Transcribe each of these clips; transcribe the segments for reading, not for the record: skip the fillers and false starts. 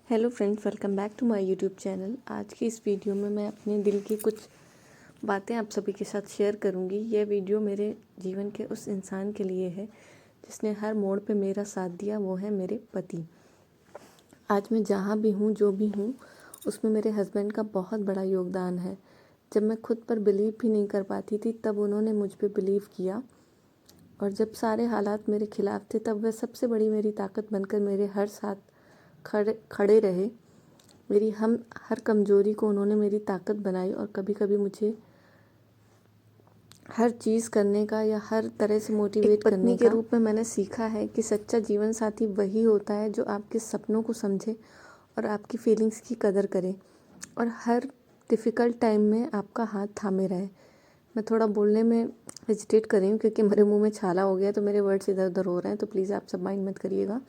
Hello friends, welcome back to my YouTube channel. आज की इस वीडियो में मैं अपने दिल की कुछ बातें आप सभी के साथ शेयर करूंगी। यह वीडियो मेरे जीवन के उस इंसान के लिए है जिसने हर मोड़ पे मेरा साथ दिया, वो है मेरे पति। आज मैं जहाँ भी हूँ, जो भी हूँ, उसमें मेरे हस्बैंड का बहुत बड़ा योगदान है। जब मैं खुद पर बिलीव भी नहीं कर पाती थी तब उन्होंने मुझ पर बिलीव किया, और जब सारे हालात मेरे खिलाफ थे तब वह सबसे बड़ी मेरी ताकत बनकर मेरे हर साथ खड़े रहे। मेरी हर कमज़ोरी को उन्होंने मेरी ताकत बनाई, और कभी कभी मुझे हर चीज़ करने का या हर तरह से मोटिवेट करने के रूप में मैंने सीखा है कि सच्चा जीवन साथी वही होता है जो आपके सपनों को समझे और आपकी फीलिंग्स की कदर करे, और हर डिफ़िकल्ट टाइम में आपका हाथ थामे रहे। मैं थोड़ा बोलने में हेजिटेट कर रही हूँ क्योंकि मेरे मुंह में छाला हो गया, तो मेरे वर्ड्स इधर उधर हो रहे हैं, तो प्लीज़ आप सब माइंड मत करिएगा।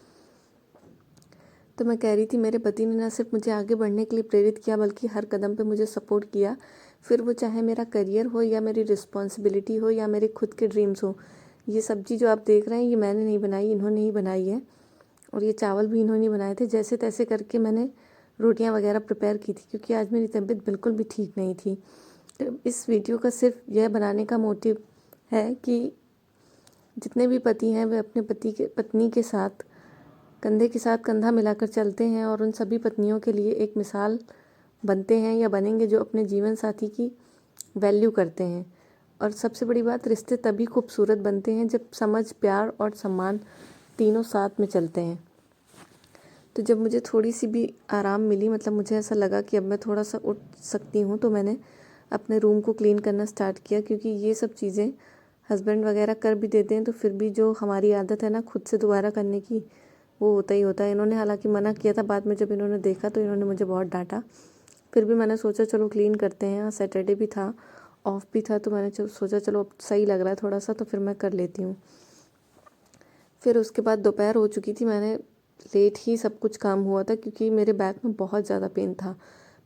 तो मैं कह रही थी, मेरे पति ने न सिर्फ मुझे आगे बढ़ने के लिए प्रेरित किया बल्कि हर कदम पे मुझे सपोर्ट किया। फिर वो चाहे मेरा करियर हो या मेरी रिस्पॉन्सिबिलिटी हो या मेरे खुद के ड्रीम्स हो। ये सब्ज़ी जो आप देख रहे हैं ये मैंने नहीं बनाई, इन्होंने ही बनाई है, और ये चावल भी इन्होंने ही बनाए थे। जैसे तैसे करके मैंने रोटियाँ वगैरह प्रिपेयर की थी क्योंकि आज मेरी तबीयत बिल्कुल भी ठीक नहीं थी। तो इस वीडियो का सिर्फ यह बनाने का मोटिव है कि जितने भी पति हैं वे अपने पत्नी के साथ कंधे के साथ कंधा मिलाकर चलते हैं, और उन सभी पत्नियों के लिए एक मिसाल बनते हैं या बनेंगे जो अपने जीवन साथी की वैल्यू करते हैं। और सबसे बड़ी बात, रिश्ते तभी खूबसूरत बनते हैं जब समझ, प्यार और सम्मान तीनों साथ में चलते हैं। तो जब मुझे थोड़ी सी भी आराम मिली, मतलब मुझे ऐसा लगा कि अब मैं थोड़ा सा उठ सकती हूँ, तो मैंने अपने रूम को क्लीन करना स्टार्ट किया। क्योंकि ये सब चीज़ें हस्बैंड वगैरह कर भी देते हैं, तो फिर भी जो हमारी आदत है ना खुद से दोबारा करने की, वो होता ही होता है। इन्होंने हालांकि मना किया था, बाद में जब इन्होंने देखा तो इन्होंने मुझे बहुत डांटा। फिर भी मैंने सोचा चलो क्लीन करते हैं। सैटरडे भी था, ऑफ भी था, तो मैंने सोचा चलो अब सही लग रहा है थोड़ा सा, तो फिर मैं कर लेती हूँ। फिर उसके बाद दोपहर हो चुकी थी, मैंने लेट ही सब कुछ काम हुआ था क्योंकि मेरे बैक में बहुत ज़्यादा पेन था।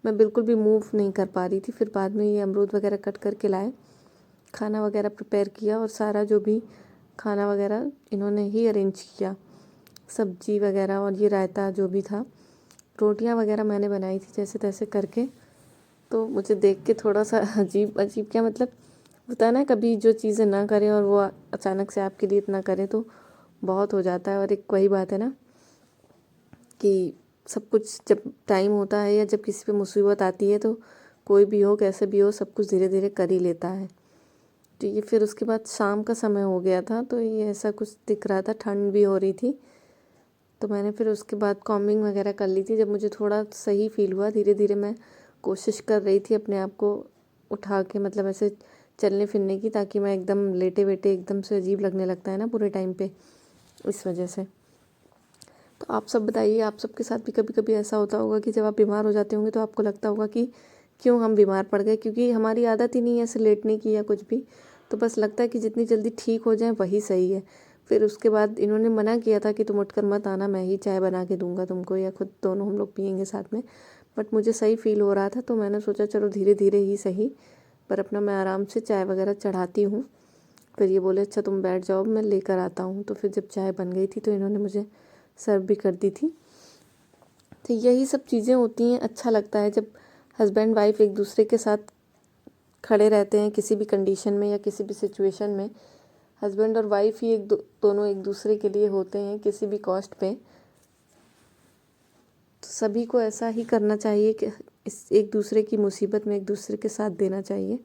मैं बिल्कुल भी मूव नहीं कर पा रही थी। फिर बाद में ये अमरूद वगैरह कट करके लाए, खाना वगैरह प्रिपेयर किया, और सारा जो भी खाना वगैरह इन्होंने ही अरेंज किया, सब्जी वगैरह और ये रायता जो भी था। रोटियां वगैरह मैंने बनाई थी जैसे तैसे करके। तो मुझे देख के थोड़ा सा अजीब अजीब, क्या मतलब होता है ना, कभी जो चीज़ें ना करें और वो अचानक से आपके लिए इतना करें तो बहुत हो जाता है। और एक वही बात है ना कि सब कुछ जब टाइम होता है या जब किसी पे मुसीबत आती है तो कोई भी हो, कैसे भी हो, सब कुछ धीरे धीरे कर ही लेता है। तो ये फिर उसके बाद शाम का समय हो गया था, तो ये ऐसा कुछ दिख रहा था, ठंड भी हो रही थी। तो मैंने फिर उसके बाद कॉम्बिंग वगैरह कर ली थी। जब मुझे थोड़ा सही फील हुआ, धीरे धीरे मैं कोशिश कर रही थी अपने आप को उठा के, मतलब ऐसे चलने फिरने की, ताकि मैं एकदम लेटे वेटे एकदम से अजीब लगने लगता है ना पूरे टाइम पे, इस वजह से। तो आप सब बताइए, आप सबके साथ भी कभी कभी ऐसा होता होगा कि जब आप बीमार हो जाते होंगे तो आपको लगता होगा कि क्यों हम बीमार पड़ गए, क्योंकि हमारी आदत ही नहीं है ऐसे लेटने की या कुछ भी। तो बस लगता है कि जितनी जल्दी ठीक हो जाए वही सही है। फिर उसके बाद इन्होंने मना किया था कि तुम उठकर मत आना, मैं ही चाय बना के दूंगा तुमको, या खुद दोनों हम लोग पियेंगे साथ में। बट मुझे सही फील हो रहा था, तो मैंने सोचा चलो धीरे धीरे ही सही, पर अपना मैं आराम से चाय वगैरह चढ़ाती हूँ। फिर ये बोले अच्छा तुम बैठ जाओ, मैं लेकर आता हूँ। तो फिर जब चाय बन गई थी तो इन्होंने मुझे सर्व भी कर दी थी। तो यही सब चीज़ें होती हैं। अच्छा लगता है जब हस्बैंड वाइफ एक दूसरे के साथ खड़े रहते हैं किसी भी कंडीशन में या किसी भी सिचुएशन में। हस्बैंड और वाइफ ही दोनों एक दूसरे के लिए होते हैं किसी भी कॉस्ट पे। तो सभी को ऐसा ही करना चाहिए कि इस एक दूसरे की मुसीबत में एक दूसरे के साथ देना चाहिए।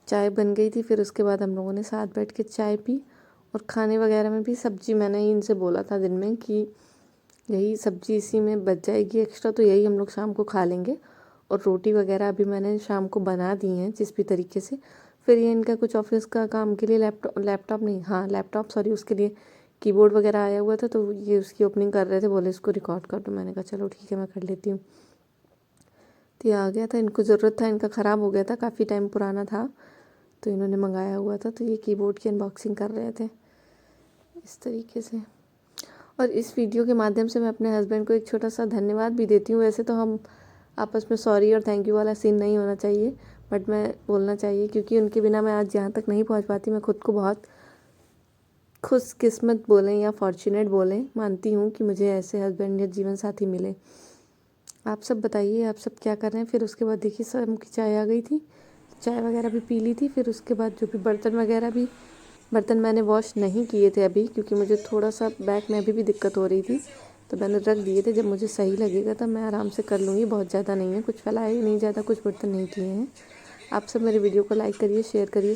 चाय बन गई थी, फिर उसके बाद हम लोगों ने साथ बैठ के चाय पी, और खाने वगैरह में भी सब्जी मैंने ही इनसे बोला था दिन में कि यही सब्जी इसी में बच जाएगी एक्स्ट्रा, तो यही हम लोग शाम को खा लेंगे। और रोटी वगैरह अभी मैंने शाम को बना दी हैं जिस भी तरीके से। फिर ये इनका कुछ ऑफिस का काम के लिए लैपटॉप सॉरी, उसके लिए कीबोर्ड वगैरह आया हुआ था, तो ये उसकी ओपनिंग कर रहे थे, बोले इसको रिकॉर्ड कर दो। मैंने कहा चलो ठीक है, मैं कर लेती हूँ। तो ये आ गया था, इनको ज़रूरत था, इनका ख़राब हो गया था, काफ़ी टाइम पुराना था, तो इन्होंने मंगाया हुआ था। तो ये कीबोर्ड की अनबॉक्सिंग कर रहे थे इस तरीके से। और इस वीडियो के माध्यम से मैं अपने हस्बैंड को एक छोटा सा धन्यवाद भी देती हूँ। वैसे तो हम आपस में सॉरी और थैंक यू वाला सीन नहीं होना चाहिए, बट मैं बोलना चाहिए क्योंकि उनके बिना मैं आज यहाँ तक नहीं पहुँच पाती। मैं खुद को बहुत खुशकिस्मत बोलें या फॉर्चुनेट बोलें, मानती हूँ कि मुझे ऐसे हस्बैंड या जीवन साथी मिले। आप सब बताइए, आप सब क्या कर रहे हैं। फिर उसके बाद देखिए शाम की चाय आ गई थी, चाय वगैरह भी पी ली थी। फिर उसके बाद जो भी बर्तन मैंने वॉश नहीं किए थे अभी, क्योंकि मुझे थोड़ा सा बैक में अभी भी दिक्कत हो रही थी, तो मैंने रख दिए थे। जब मुझे सही लगेगा तब मैं आराम से कर लूँगी। बहुत ज़्यादा नहीं है, कुछ फैलाए नहीं ज़्यादा, कुछ बर्तन नहीं किए हैं। आप सब मेरे वीडियो को लाइक करिए, शेयर करिए।